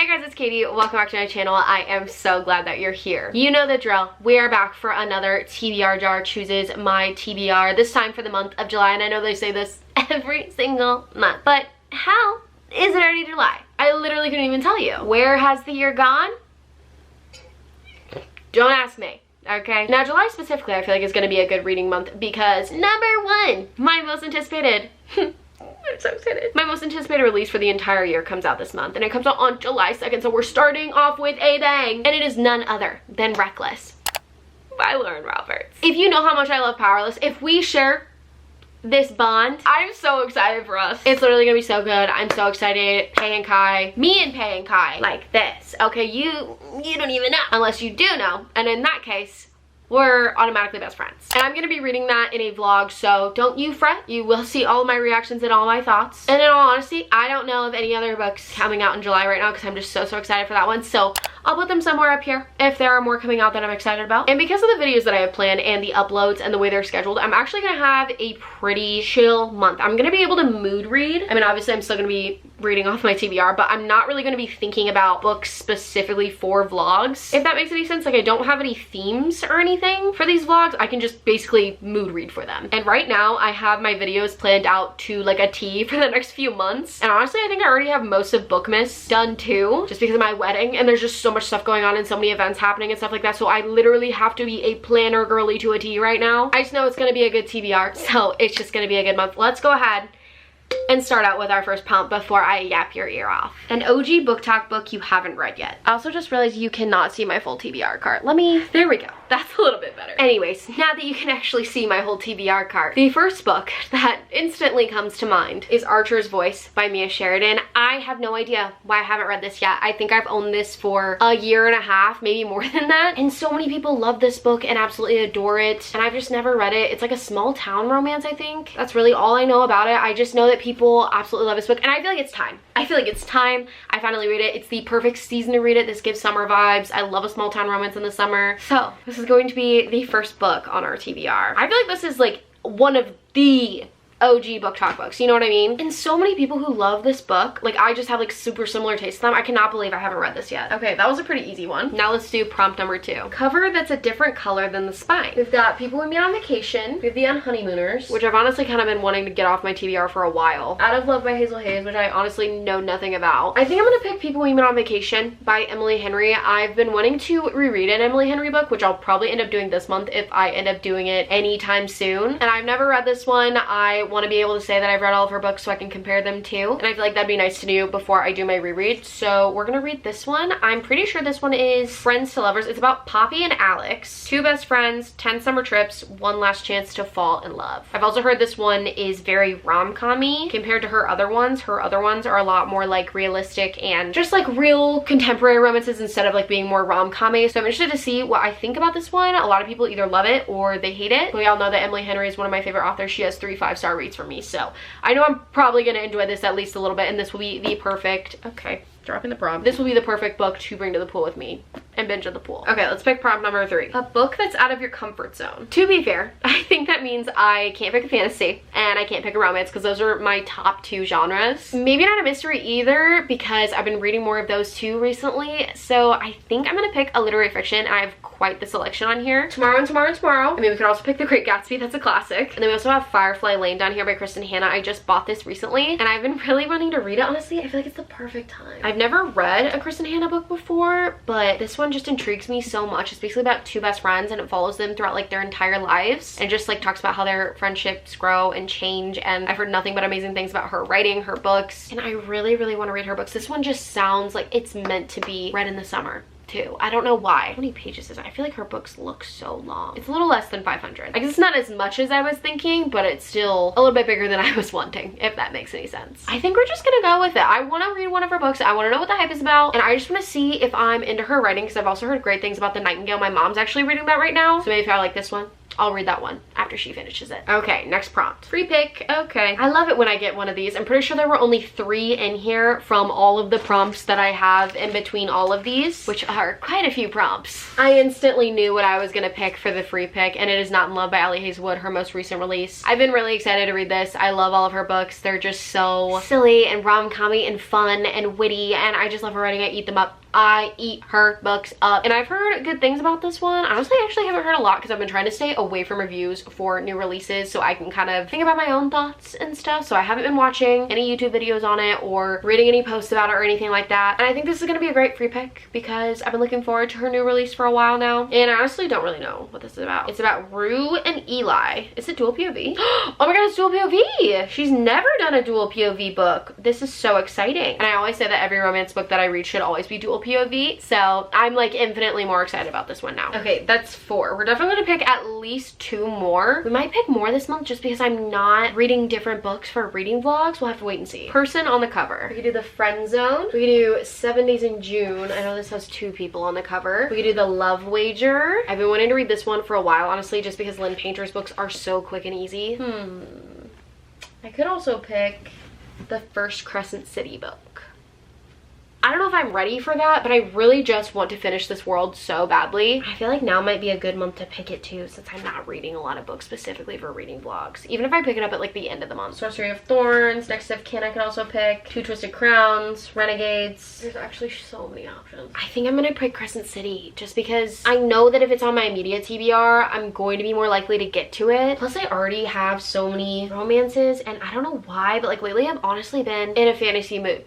Hey guys, it's Katie. Welcome back to my channel. I am so glad that you're here. You know the drill. We are back for another TBR jar chooses my TBR, this time for the month of July. And I know they say this every single month, but how is it already July? I literally couldn't even tell you. Where has the year gone? Don't ask me. Okay. Now July specifically I feel like is going to be a good reading month because number one, my most anticipated I'm so excited. My most anticipated release for the entire year comes out this month, and it comes out on July 2nd, so we're starting off with a bang. And it is none other than Reckless by Lauren Roberts. If you know how much I love Powerless, if we share this bond, I'm so excited for us. It's literally gonna be so good. I'm so excited. Pei and Kai, me and Pei and Kai, like this. Okay, you don't even know, unless you do know, and in that case, we're automatically best friends. And I'm gonna be reading that in a vlog, so don't you fret. You will see all of my reactions and all my thoughts. And in all honesty, I don't know of any other books coming out in July right now because I'm just so excited for that one. So I'll put them somewhere up here if there are more coming out that I'm excited about. And because of the videos that I have planned and the uploads and the way they're scheduled, I'm actually gonna have a pretty chill month. I'm gonna be able to mood read. I mean, obviously I'm still gonna be reading off my TBR, but I'm not really gonna be thinking about books specifically for vlogs, if that makes any sense. Like, I don't have any themes or anything for these vlogs. I can just basically mood read for them. And right now I have my videos planned out to like a T for the next few months. And honestly, I think I already have most of Bookmas done too, just because of my wedding, and there's just so much stuff going on and so many events happening and stuff like that. So I literally have to be a planner girly to a T right now. I just know it's gonna be a good TBR, so it's just gonna be a good month. Let's go ahead and start out with our first prompt before I yap your ear off. An OG book talk book you haven't read yet. I also just realized you cannot see my full TBR cart. There we go. That's a little bit better. Anyways, now that you can actually see my whole TBR cart, the first book that instantly comes to mind is Archer's Voice by Mia Sheridan. I have no idea why I haven't read this yet. I think I've owned this for a year and a half, maybe more than that. And so many people love this book and absolutely adore it. And I've just never read it. It's like a small town romance, I think. That's really all I know about it. I just know that people absolutely love this book, and I feel like it's time. I feel like it's time I finally read it. It's the perfect season to read it. This gives summer vibes. I love a small town romance in the summer. So this is going to be the first book on our TBR. I feel like this is like one of the OG book talk books, you know what I mean? And so many people who love this book, like, I just have like super similar tastes to them. I cannot believe I haven't read this yet. Okay, that was a pretty easy one. Now let's do prompt number 2. Cover that's a different color than the spine. We've got People We Meet on Vacation. We have The Unhoneymooners, which I've honestly kind of been wanting to get off my TBR for a while. Out of Love by Hazel Hayes, which I honestly know nothing about. I think I'm gonna pick People We Meet on Vacation by Emily Henry. I've been wanting to reread an Emily Henry book, which I'll probably end up doing this month if I end up doing it anytime soon. And I've never read this one. I want to be able to say that I've read all of her books so I can compare them too, and I feel like that'd be nice to do before I do my reread. So we're gonna read this one. I'm pretty sure this one is Friends to Lovers. It's about Poppy and Alex, 2 best friends, 10 summer trips, one last chance to fall in love. I've also heard this one is very rom-com-y compared to her other ones. Her other ones are a lot more like realistic and just like real contemporary romances instead of like being more rom-com-y. So I'm interested to see what I think about this one. A lot of people either love it or they hate it. We all know that Emily Henry is one of my favorite authors. She has 3 5-star reads for me, so I know I'm probably gonna enjoy this at least a little bit, and this will be the perfect, okay, dropping the prompt. This will be the perfect book to bring to the pool with me and binge at the pool. Okay, let's pick prompt number 3. A book that's out of your comfort zone. To be fair, I think that means I can't pick a fantasy and I can't pick a romance because those are my top 2 genres. Maybe not a mystery either because I've been reading more of those too recently. So I think I'm gonna pick a literary fiction. I have quite the selection on here. Tomorrow and Tomorrow and Tomorrow. I mean, we could also pick The Great Gatsby. That's a classic. And then we also have Firefly Lane down here by Kristen Hanna. I just bought this recently and I've been really wanting to read it. Honestly, I feel like it's the perfect time. I've never read a Kristen Hanna book before, but this one just intrigues me so much. It's basically about 2 best friends and it follows them throughout like their entire lives and just like talks about how their friendships grow and change. And I've heard nothing but amazing things about her writing, her books, and I really want to read her books. This one just sounds like it's meant to be read in the summer too. I don't know why. How many pages is it? I feel like her books look so long. It's a little less than 500. I guess it's not as much as I was thinking, but it's still a little bit bigger than I was wanting, if that makes any sense. I think we're just gonna go with it. I want to read one of her books. I want to know what the hype is about, and I just want to see if I'm into her writing because I've also heard great things about The Nightingale my mom's actually reading that right now. So maybe if I like this one, I'll read that one after she finishes it. Okay, next prompt. Free pick. Okay. I love it when I get one of these. I'm pretty sure there were only 3 in here from all of the prompts that I have in between all of these, which are quite a few prompts. I instantly knew what I was gonna pick for the free pick, and it is Not in Love by Ali Hazelwood, her most recent release. I've been really excited to read this. I love all of her books. They're just so silly and rom-com-y and fun and witty, and I just love her writing. I eat them up. I eat her books up. And I've heard good things about this one. Honestly, I actually haven't heard a lot because I've been trying to stay away from reviews for new releases so I can kind of think about my own thoughts and stuff. So I haven't been watching any YouTube videos on it or reading any posts about it or anything like that. And I think this is gonna be a great free pick because I've been looking forward to her new release for a while now. And I honestly don't really know what this is about. It's about Rue and Eli. Is it dual POV? Oh my god, it's dual POV! She's never done a dual POV book. This is so exciting. And I always say that every romance book that I read should always be dual POV, so I'm like infinitely more excited about this one now. Okay, that's 4. We're definitely gonna pick at least 2 more. We might pick more this month just because I'm not reading different books for reading vlogs. We'll have to wait and see. Person on the cover. We could do The Friend Zone. We could do 7 Days in June. I know this has 2 people on the cover. We could do The Love Wager. I've been wanting to read this one for a while, honestly, just because Lynn Painter's books are so quick and easy. I could also pick the first Crescent City book. I don't know if I'm ready for that, but I really just want to finish this world so badly. I feel like now might be a good month to pick it too, since I'm not reading a lot of books specifically for reading vlogs. Even if I pick it up at like the end of the month. Sorcery of Thorns, Next of Kin I could also pick. Two Twisted Crowns, Renegades. There's actually so many options. I think I'm gonna pick Crescent City just because I know that if it's on my immediate TBR, I'm going to be more likely to get to it. Plus I already have so many romances and I don't know why, but like lately I've honestly been in a fantasy mood.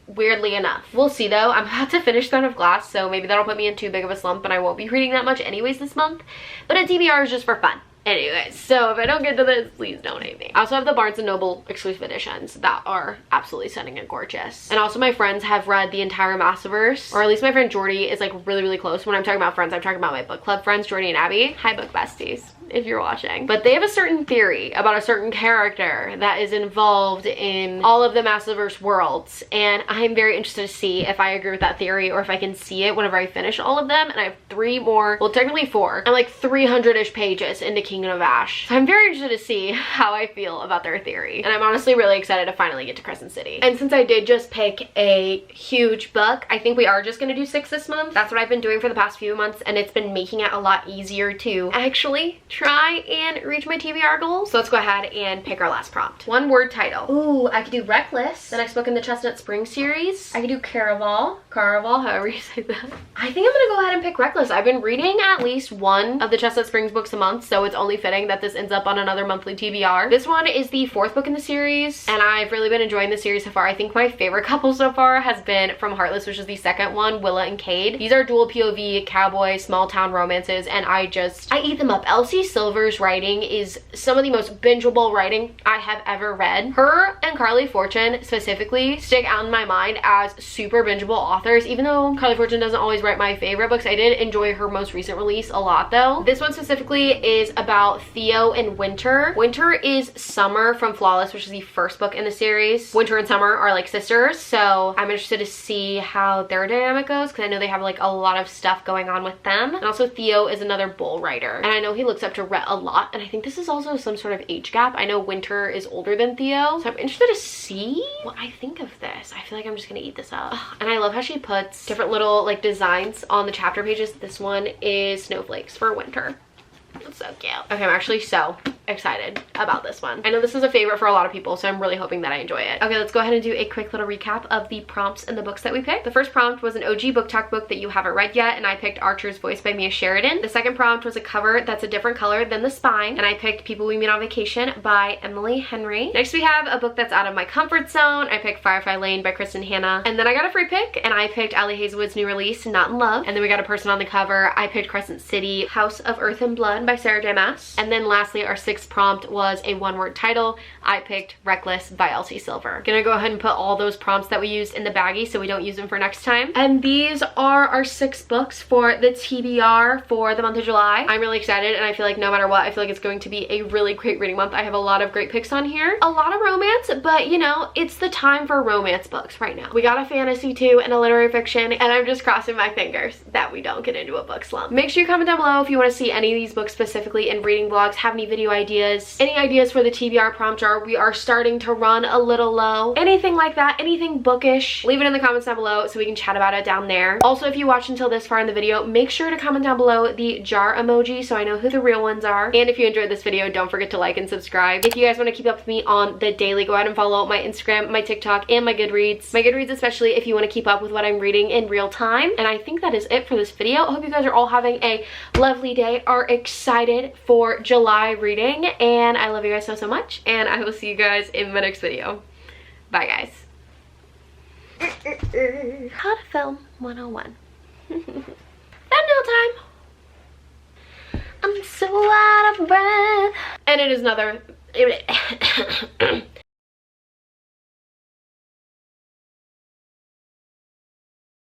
Weirdly enough. We'll see though. I'm about to finish Throne of Glass, so maybe that'll put me in too big of a slump and I won't be reading that much anyways this month. But a TBR is just for fun. Anyways, so if I don't get to this, please don't hate me. I also have the Barnes & Noble exclusive editions that are absolutely stunning and gorgeous. And also my friends have read the entire Massiverse, or at least my friend Jordy is like really close. When I'm talking about friends, I'm talking about my book club friends, Jordy and Abby. Hi book besties, if you're watching. But they have a certain theory about a certain character that is involved in all of the Massiverse worlds, and I'm very interested to see if I agree with that theory or if I can see it whenever I finish all of them. And I have 3 more, well technically 4. I'm like 300-ish pages into Kingdom of Ash. So I'm very interested to see how I feel about their theory. And I'm honestly really excited to finally get to Crescent City. And since I did just pick a huge book, I think we are just gonna do 6 this month. That's what I've been doing for the past few months, and it's been making it a lot easier to actually try and reach my TBR goals. So let's go ahead and pick our last prompt. 1-word title. Ooh, I could do Reckless, the next book in the Chestnut Spring series. I could do Caraval, however you say that. I think I'm gonna go ahead and pick Reckless. I've been reading at least 1 of the Chestnut Springs books a month, so it's only fitting that this ends up on another monthly TBR. This one is the 4th book in the series, and I've really been enjoying the series so far. I think my favorite couple so far has been from Heartless, which is the 2nd one, Willa and Cade. These are dual POV, cowboy, small town romances, and I eat them up. Elsie Silver's writing is some of the most bingeable writing I have ever read. Her and Carly Fortune specifically stick out in my mind as super bingeable authors. Even though Carly Fortune doesn't always write my favorite books, I did enjoy her most recent release a lot though. This one specifically is about Theo and Winter. Winter is Summer from Flawless, which is the 1st book in the series. Winter and Summer are like sisters, so I'm interested to see how their dynamic goes because I know they have like a lot of stuff going on with them. And also Theo is another bull writer, and I know he looks up to Rhett a lot, and I think this is also some sort of age gap. I know Winter is older than Theo, so I'm interested to see what I think of this. I feel like I'm just gonna eat this up. Ugh, and I love how she puts different little like designs on the chapter pages. This one is snowflakes for Winter. It's so cute. Okay, I'm actually so excited about this one. I know this is a favorite for a lot of people, so I'm really hoping that I enjoy it. Okay, let's go ahead and do a quick little recap of the prompts and the books that we picked. The first prompt was an OG book talk book that you haven't read yet, and I picked Archer's Voice by Mia Sheridan. The second prompt was a cover that's a different color than the spine, and I picked People We Meet on Vacation by Emily Henry. Next we have a book that's out of my comfort zone. I picked Firefly Lane by Kristen Hanna. And then I got a free pick, and I picked Ali Hazelwood's new release, Not in Love. And then we got a person on the cover. I picked Crescent City, House of Earth and Blood by Sarah J. Maas. And then lastly, our 6th sixth prompt was a one-word title. I picked Reckless by Elsie Silver. Gonna go ahead and put all those prompts that we used in the baggie so we don't use them for next time. And these are our 6 books for the TBR for the month of July. I'm really excited, and I feel like no matter what, I feel like it's going to be a really great reading month. I have a lot of great picks on here. A lot of romance, but you know, it's the time for romance books right now. We got a fantasy too and a literary fiction, and I'm just crossing my fingers that we don't get into a book slump. Make sure you comment down below if you want to see any of these books specifically in reading vlogs, have any video ideas, any ideas for the TBR prompt jar. We are starting to run a little low. Anything like that, anything bookish, leave it in the comments down below so we can chat about it down there. Also, if you watched until this far in the video, make sure to comment down below the jar emoji so I know who the real ones are. And if you enjoyed this video, don't forget to like and subscribe. If you guys want to keep up with me on the daily, go ahead and follow my Instagram, my TikTok, and my Goodreads. My Goodreads especially if you want to keep up with what I'm reading in real time. And I think that is it for this video. I hope you guys are all having a lovely day, are excited for July reading, and I love you guys so much, and I will see you guys in my next video. Bye guys. How to film 101. Thumbnail time. I'm so out of breath. And it is another